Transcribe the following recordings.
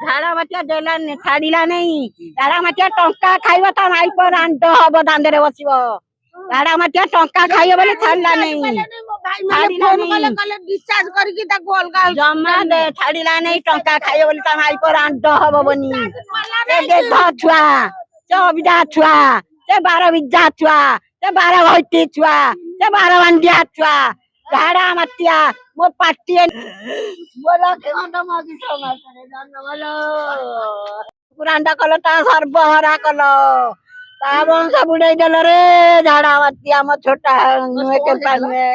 ଝାଡା ବାତ୍ୟା ଦେଲାନି ଛାଡିଲା ନାହିଁ ଝାଡା ବାତ୍ୟା ଟଙ୍କା ଖାଇବ ତା ମାଇ ପରେ ରାଣ୍ଡ ହବ ଦାଣ୍ଡରେ ବସିବ ଝାଡା ବାତ୍ୟା ଟଙ୍କା ଖାଇବ ବୋଲି ଛାଡିଲା ନାହିଁ ଜମା ଛାଡିଲା ନାହିଁ ଟଙ୍କା ଖାଇବ ବୋଲି ତା ମାଇ ପରେ ରାଣ୍ଡ ହବ ବନି ଛୁଆ ସେ ଅବିଧା ଛୁଆ ସେ ବାର ବିଜା ଛୁଆ ସେ ବାର ଘଇତି ଛୁଆ ସେ ବାର ବାଣ୍ଡିଆ ଛୁଆ ଝାଡା ମାତିଆ ମୋ ପାଟି ପୁରାଣ୍ଡ କଲ ତା ସର୍ବହରା କଲ ତା ବଂଶ ବୁଡେଇ ଦେଲ ରେ ଝାଡା ମାତିଆ ମୋ ଛୋଟା ନୁହେଁ କେମ୍ପା ନୁହେଁ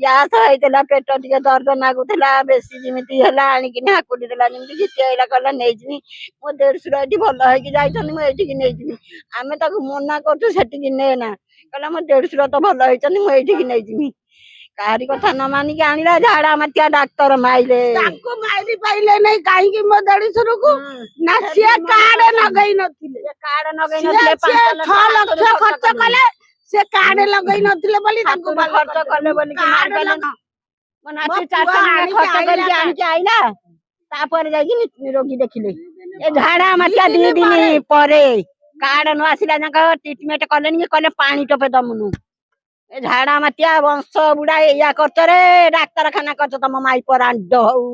ଗ୍ୟାସ ହେଇଥିଲା ପେଟ ଟିକେ ଦର୍ଦ ନାଗୁଥିଲା ବେଶୀ ଯେମିତି ହେଲା ଆଣିକିନି ହାକୁଟି ଦେଲା ଯେମିତି ଘିତି ହେଇଲା କହିଲା ନେଇଯିବି ମୋ ଦେଢଶୁର ଏଠି ଭଲ ହେଇକି ଯାଇଛନ୍ତି ମୁଁ ଏଇଠିକି ନେଇଯିବି ଆମେ ତାକୁ ମନା କରୁଛୁ ସେଠିକି ନେନା କହିଲା ମୋ ଦେଢଶୁର ତ ଭଲ ହେଇଛନ୍ତି ମୁଁ ଏଇଠିକି ନେଇଯିବି କାହାରି କଥା ନ ମାନିକି ଆଣିଲା ଝାଡା ମାତିଆ ଡାକ୍ତର ମାଇଲେ ତାକୁ ମାଇରି ପାଇଲେ ନାଇଁ କାହିଁକି ମୋ ଦେଢଶୁରକୁ ନା ସିଏ କାର୍ଡ ଲଗେଇ ନଥିଲେ କାର୍ଡ ଲଗେଇ ନଥିଲେ 6 ଲକ୍ଷ ଖର୍ଚ୍ଚ କଲେ ସେ କାର୍ଡ ଲଗେଇ ନଥିଲେ ବୋଲି ତାକୁ ଖର୍ଚ୍ଚ କଲେ ବୋଲି କି ମାରିଦେଲେ ମୋ ନାତି 400 ଟଙ୍କା ଖର୍ଚ୍ଚ କରିକି ଆଣିକି ଆଇଲା ତାପରେ ଯାଇକି ରୋଗୀ ଦେଖିଲେ ଏ ଝାଡା ମାତିଆ 2 ଦିନ ପରେ କାର୍ଡ ନ ଆସିଲା ଯାକ ଟ୍ରିଟମେଣ୍ଟ କଲେନି କହିଲେ ପାଣି ଟୋପେ ଦମୁନୁ ଏ ଝାଡା ମାତିଆ ବଂଶ ବୁଢା ଏଇଆ କରୁଛ ରେ ଡାକ୍ତରଖାନା କରୁଛ ତମ ମାଇ ପରାଣ୍ଡ ହଉ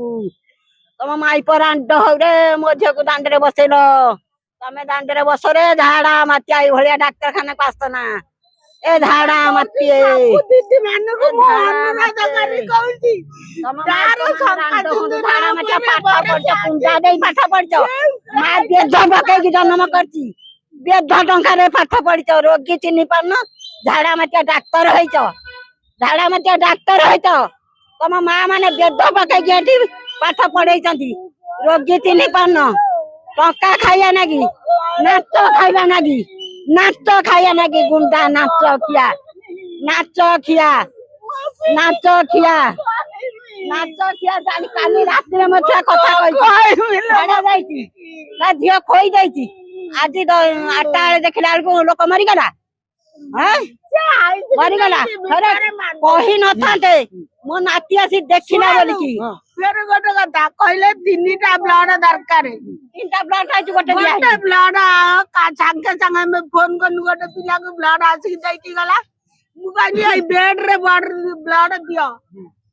ତମ ମାଇ ପରାଣ୍ଡ ହଉ ରେ ମୋ ଝିଅକୁ ଦାଣ୍ଡରେ ବସେଇଲ ତମେ ଦାଣ୍ଡରେ ବସ ରେ ଝାଡା ମାତିଆ ଏଇଭଳିଆ ଡାକ୍ତରଖାନାକୁ ଆସନା ଏ ଝାଡା ମାତିଏ କୁଣ୍ଡା ଦେଇ ପାଠ ପଢିଛ ମା ବେଦ ପକେଇକି ଜନ୍ମ କରିଛି ବେଦ ଟଙ୍କାରେ ପାଠ ପଢିଛ ରୋଗୀ ଚିହ୍ନି ପାରୁନ ଝାଡା ମାତିଆ ଡାକ୍ତର ହେଇଛ ଝାଡା ମାତିଆ ଡାକ୍ତର ହେଇଛ ତମ ମା ମାନେ ବେଦ ପକେଇକି ଏଠି ପାଠ ପଢେଇଛନ୍ତି ରୋଗୀ ଚିହ୍ନି ପାରୁନ ଟଙ୍କା ଖାଇବା ନାଗି ନାଚ ଖାଇବା ନାଗି ନାଚ ଖାଇବା ନାଗି ଗୁଣ୍ଡା ନାଚ ଖିଆ ନାଚ ଖିଆ ନାଚ ଖିଆ ନାଚ ଖିଆ କାଲି ରାତିରେ ମଧ୍ୟ କଥା କହିଛି ଯାଇଛି ତା ଝିଅ ଖୋଇ ଯାଇଛି ଆଜି 8ଟା ବେଳେ ଦେଖିଲା ବେଳକୁ ଲୋକ ମରିଗଲା ମରିଗଲା କହି ନଥାନ୍ତେ ମୋ ନାତି ଆସି ଦେଖିଲା ବୋଲିକି ଗୋଟେ କଥା କହିଲେ 3ଟା ବ୍ଲଡ ଦରକାର 3ଟା ବ୍ଲଡ ଖାଇଛୁ ଗୋଟେ ବ୍ଲଡ ସାଙ୍ଗେ ସାଙ୍ଗେ ଆମେ ଫୋନ କଲୁ ଗୋଟେ ପିଲାକୁ ବ୍ଲଡ ଆସିକି ଦେଇକି ଗଲା ମୁଁ କହିଲି ଏଇ ବେଡ ରେ ବ୍ଲଡ ଦିଅ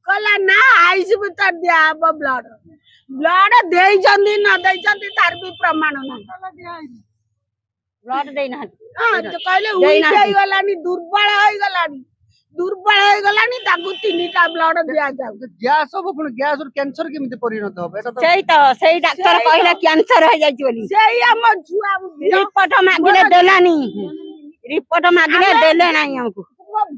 କହିଲା ନା ଆଇସି ଭିତରେ ଦିଆହବ ବ୍ଲଡ ବ୍ଲଡ ଦେଇଛନ୍ତି ନ ଦେଇଛନ୍ତି ତାର ବି ପ୍ରମାଣ ନାହିଁ ବ୍ଲଡ ଦେଇନାହାନ୍ତି କହିଲେ ହେଇଗଲାନି ଦୁର୍ବଳ ହେଇଗଲାନି ତାକୁ 3ଟା ବ୍ଲଡ ଦିଆଯାଉ ଗ୍ୟାସ ହବ ପୁଣି ଗ୍ୟାସ ରୁ କ୍ୟାନ୍ସର କେମିତି ପରିଣତ ହବ ସେଇ ଡାକ୍ତର କହିଲା କ୍ୟାନ୍ସର ହେଇଯାଇଛି ବୋଲି ସେଇ ଆମ ଛୁଆ ରିପୋର୍ଟ ମାଗିଲେ ଦେଲାନି ରିପୋର୍ଟ ମାଗିଲେ ଦେଲେ ନାହିଁ ଆମକୁ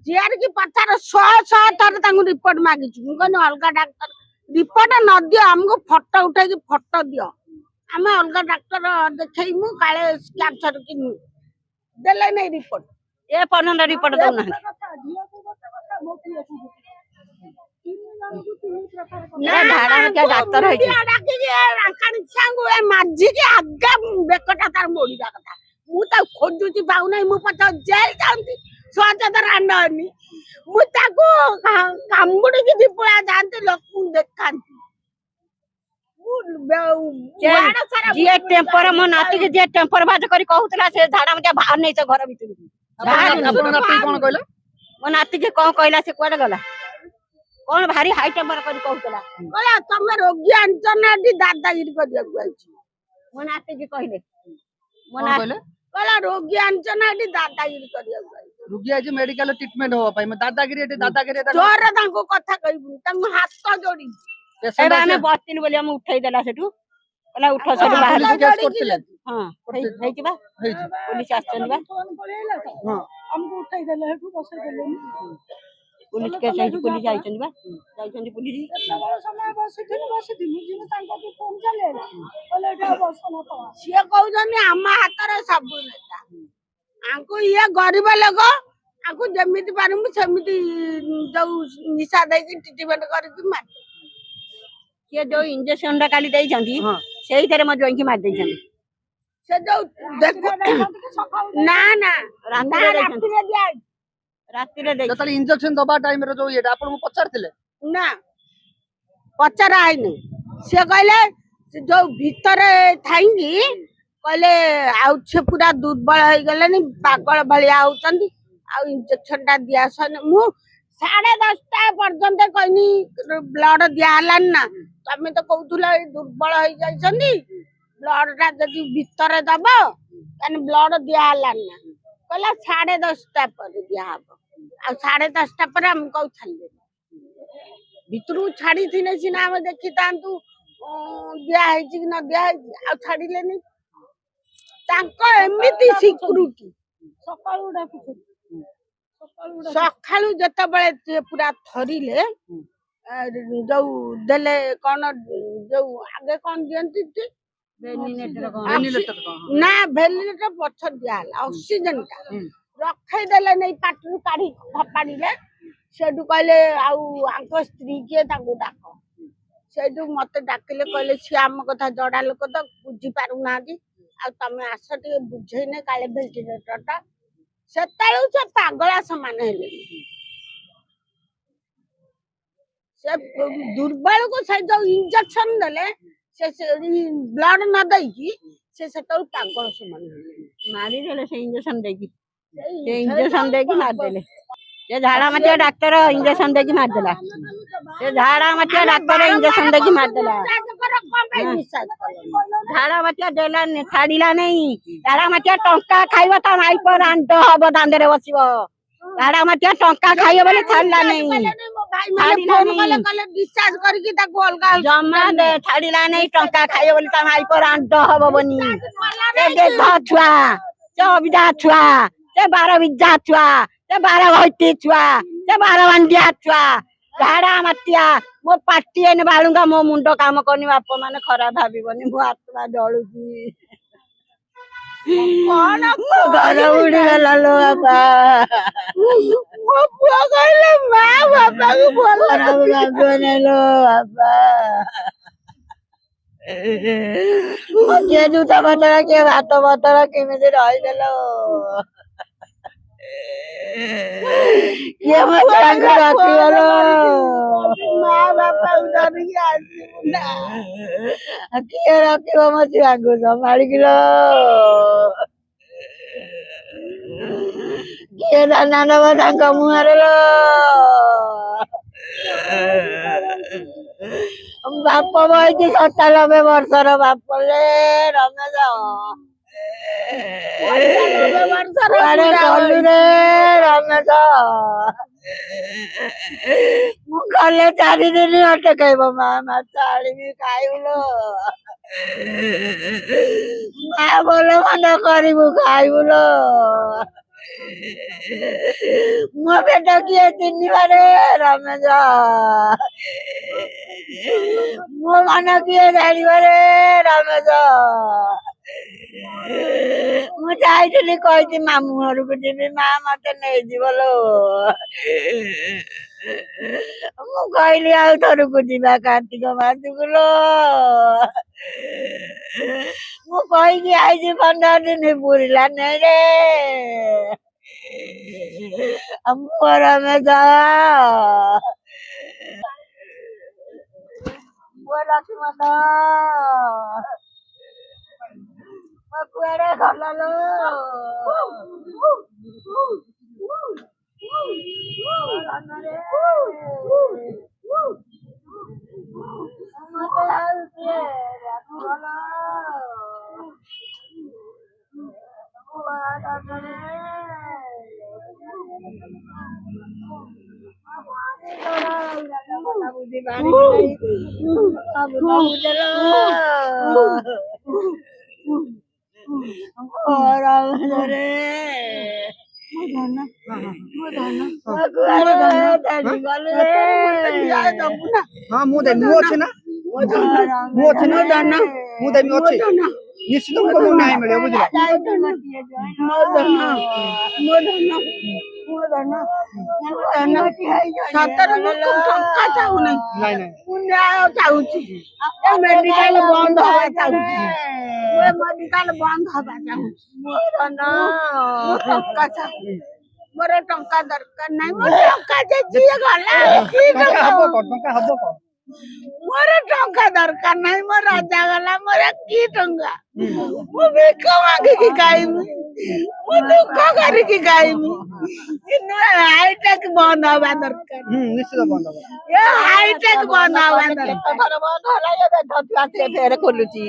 ଝିଅର କି ପଚାର 100 ଥର ତାଙ୍କୁ ରିପୋର୍ଟ ମାଗିଛୁ ମୁଁ କହିଲି ଅଲଗା ଡାକ୍ତର ରିପୋର୍ଟ ନ ଦିଅ ଆମକୁ ଫଟୋ ଉଠେଇକି ଫଟୋ ଦିଅ ଆମେ ଅଲଗା ଡାକ୍ତର ଦେଖେଇମୁ କାଳେ କ୍ୟାନ୍ସର କି ଦେଲେ ନାଇଁ ରିପୋର୍ଟ ଏ ପର୍ଯ୍ୟନ୍ତ ରିପୋର୍ଟ ଦଉନାହାନ୍ତି ଡାକ୍ତର ମାଝିକି ଆଗା ବେକଟା ତାର ମୋଡିବା କଥା ମୁଁ ତାକୁ ଖୋଜୁଛି ପାଉନାହିଁ ମୁଁ ପଚାର ଜେଲ ଯାଆନ୍ତି ସହଜ ରାଣ୍ଡ ହେନି ମୁଁ ତାକୁ କାମୁଡିକି ଦିପୁଳା ଯାଆନ୍ତି ଲୋକଙ୍କୁ ଦେଖାନ୍ତି ଯିଏ ଟେମ୍ପର ମୋ ନାତିକି ଯିଏ ଟେମ୍ପର ବାଜ କରି କହୁଥିଲା ସେ ଝାଡା ମାଟିଆ ବାହାର ନେଇଛ ଘର ଭିତରକୁ ମୋ ନାତିକି କଣ କହିଲା ସେ କୁଆଡେ ଗଲା କଣ ଭାରି ହାଇ ଟେମ୍ପର କରି କହୁଥିଲା କହିଲା ତମେ ରୋଗୀ ଆଣିଛ ନା ଏଠି ଦାଦାଗିରି କରିବାକୁ ଆଇଛ ମୋ ନାତିକି କହିଲେ ମୋ ନାତି କହିଲା ରୋଗୀ ଆଣିଛ ନା ଏଠି ଦାଦାଗିରି କରିବାକୁ ଆଇଛ ରୋଗୀ ଆଜି ମେଡିକାଲ ଟ୍ରିଟମେଣ୍ଟ ହବା ପାଇଁ ଦାଦାଗିରି ଜୋର ତାଙ୍କୁ କଥା କହିବୁ ତାଙ୍କୁ ହାତ ଯୋଡି ଆମେ ବସିଥିଲୁ ବୋଲି ଆମେ ଉଠେଇଦେଲା ସେଠୁ କହିଲା ଉଠ ସେଠୁ ବାହାରି ହଁ ହେଇଛି ବା ପୋଲିସ ଆସିଛନ୍ତି ବା ଆମକୁ ଉଠେଇଦେଲେ ସେଠୁ ବସେଇଦେଲେ पुलिस के सही पुलिस आइछन बा जाइछन पुलिस समय बसिथिनु जिन तांको भी फोन चले बोले एटा बसन तो सिए कहउछन हम हाथ रे सब नेता आंको ये गरीब लोग आंको जेमिति पारमु सेमिति जो निशा दे के ट्रीटमेंट कर कि मार के जो इंजेक्शन रा काली देई छंती सेही थरे म जोई की मार देई छन से जो देखो ना ना रात रे दिया राति रे देई जतले इंजेक्शन दबा टाइम रे जो एटा आपन पचारथिले ना पचारा आइ नै से कहले से जो भीतर थाइंगी कहले आउ छे पूरा दुर्बल हो गले पागल भलिया होचंदी आ इंजेक्शन टा दिया सन मु 10:30 पर्यंत कहनी ब्लड दिया हलान ना तमे तो कहउथुला दुर्बल हो जाइछंदी ब्लड टा जदी भीतर दब ताने ब्लड दिया हलान ना कहला 10:30 पर दिया हबो आ 10:30 पर हम कहू छाले भितरू छाड़ी थिने सिना हम देखि तांतु दिया है कि न दिया है आ छाड़िले नहीं तांको एमिति सिक्युरिटी सकाळू डाकुछ सकाळू जतबेले पूरा थरिले जो देले कोन जो आगे कोन दियंती थी ना वेंटिलेटर पछ दिया ऑक्सीजन का रखै देले नहीं पाटरू काढी फपाड़िले सेडु कहले आउ आंको स्त्री के तांको डाको सेडु मते डाकिले कहले सी आम कथा जड़ा लोक तो बुझी पारु नादी आ तमे आस टे बुझैने काले वेंटिलेटर टा सेताळू से पागला समान हेले से दुर्बल को से जो इंजेक्शन देले से ब्लड न दई की से सेताळू पागल समान हेले मारी देले से इंजेक्शन देकी मार देले से झाड़ा मतिया डॉक्टर इंजेक्शन देकी मार देला से झाड़ा मतिया डॉक्टर इंजेक्शन देकी मार देला झाड़ा मतिया देला छाड़िला नहीं झाड़ा मतिया टंका खाइबो त माई पर आंट हबो दांदरे बसिबो झाड़ा मतिया टंका खाइबो बोले छाड़ला नहीं डिस्चार्ज करके ताको अलगा जमा दे छाड़िला नहीं टंका खाइबो बोले त माई पर आंट हबो बनी से देख छुआ से अबिदा छुआ से 12 बिजा छुआ से 12 भैती छुआ से 12 वंडिया छुआ झाड़ा मतिया मो पाटी एने बालुंगा मो मुंडो काम करनी बाप माने खराब भाबिबनी मो आत्मा जळुची कोन घर उड़ी गला लो बाबा मो पुआ कहले मां बाबा को बोल खराब भाबिबनी लो बाबा के जूता बतरा के भात बतरा केमिति रहि गेलो के मत रंग राखी वालो मां बाबा उधर ही आसी ना के राखी मत रंग संभाली किलो के दाना नवा रंग मुहरलो बाप बयती 97 वर्षर बाप ले रमेश अरे कलु रे रमेश मु गले 4 दिन अटकाइब मामा चाड़ी खाइबलो मा बोलो मन करिबु खाइबलो मो बेटा किए तिनीबारे रमेश मो मन किए जानिबारे रमेश मु जाइଥିଲି କହିଛି ମାମୁଁ ଘରକୁ ଯିବି ମା ମତେ ନେଇଯିବ ଲୋ ମୁଁ କହିଲି ଆଉ ଥରକୁ ଯିବା କାର୍ତ୍ତିକ ମାସକୁ ଲୋ ମୁଁ କହିକି ଆଇଛି 15 ଦିନ ପୁରିଲା ନାଇଁ ରେ ମୋ ରମେଶ ମୋ ଲକ୍ଷ୍ମଣ कुआरे गला लो हाँ मु दे मु अछि ना मु दे मु अछि निश्चित को मु नाही मिले बुझला सतर लोक टंका चाहू नहीं न्याय चाहूची मेडिकल बंद हवा चाहूची मेडिकल बंद हवा चाहूची टंका चाहू मोर टंका दरकार नहीं मोर टंका जे जिए गला टंका हबो को ମୋର ଟଙ୍କା ଦରକାର ନାହିଁ ମୋ ରାଜା ଗଲା ମୋର କି ଟଙ୍କା ମୁଁ ଭିକ ମାଗିକି ଖାଇବି ମୁଁ ଦୁଃଖ କରିକି ଖାଇବି କିନ୍ତୁ ହାଇଟେକ୍ ବନ୍ଦ ହବା ଦରକାର ନିଶ୍ଚିତ ବନ୍ଦ ହବ ଏ ହାଇଟେକ୍ ବନ୍ଦ ହବା ଦରକାର କେତେ ଥର ବନ୍ଦ ହେଲା ଏବେ ଫେର ଖୋଲୁଛି